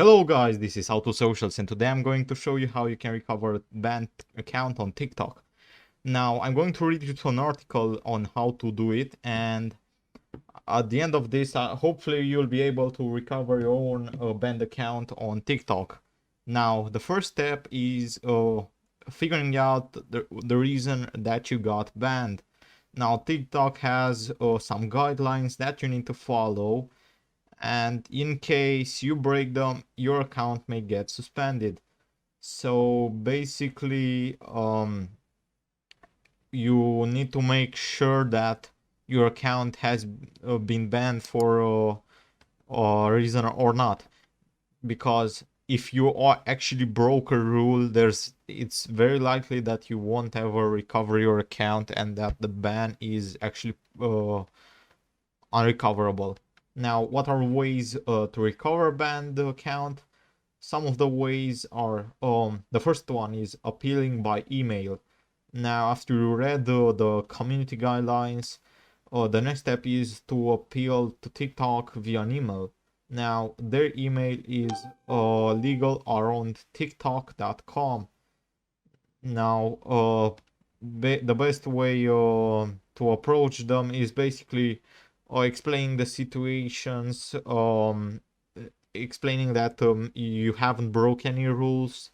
Hello guys, this is Autosocials and today I'm going to show you how you can recover a banned account on TikTok. Now I'm going to read you to an article on how to do it, and at the end of this hopefully you'll be able to recover your own banned account on TikTok. Now the first step is figuring out the reason that you got banned. Now TikTok has some guidelines that you need to follow, and in case you break them, your account may get suspended. So basically, you need to make sure that your account has been banned for a reason or not, because if you are actually broke a rule, it's very likely that you won't ever recover your account and that the ban is actually unrecoverable. Now, what are ways to recover a banned account? Some of the ways are, the first one is appealing by email. Now, after you read the community guidelines, the next step is to appeal to TikTok via an email. Now, their email is legalaroundtiktok.com. Now, the best way to approach them is basically explaining the situations, explaining that you haven't broke any rules,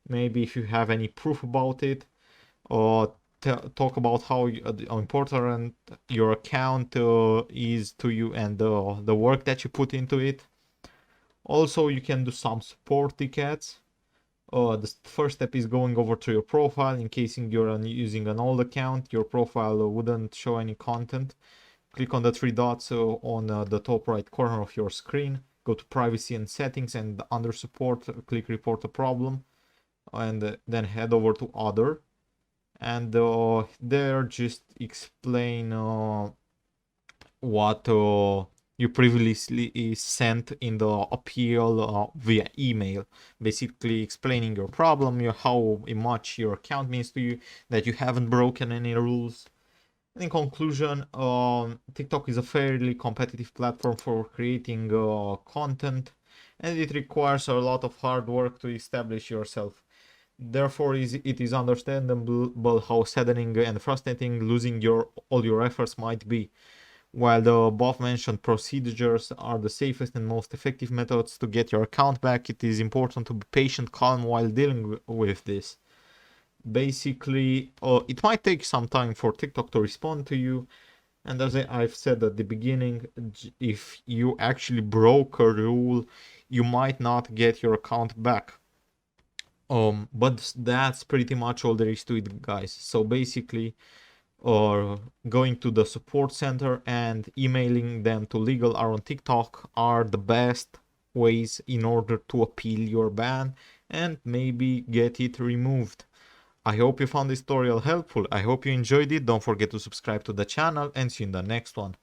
maybe if you have any proof about it, or talk about how important your account is to you and the work that you put into it. Also, you can do some support tickets. The first step is going over to your profile. In case you're using an old account, your profile wouldn't show any content. Click on the three dots on the top right corner of your screen. Go to privacy and settings, and under support, click report a problem, and then head over to other. And there just explain what you previously sent in the appeal via email, basically explaining your problem, how much your account means to you, that you haven't broken any rules. In conclusion, TikTok is a fairly competitive platform for creating content, and it requires a lot of hard work to establish yourself. Therefore, it is understandable how saddening and frustrating losing all your efforts might be. While the above-mentioned procedures are the safest and most effective methods to get your account back, it is important to be patient, calm while dealing with this. Basically, it might take some time for TikTok to respond to you, and as I've said at the beginning, if you actually broke a rule, you might not get your account back. But that's pretty much all there is to it, guys. So basically, going to the support center and emailing them to Legal Around TikTok are the best ways in order to appeal your ban and maybe get it removed. I hope you found this tutorial helpful. I hope you enjoyed it. Don't forget to subscribe to the channel and see you in the next one.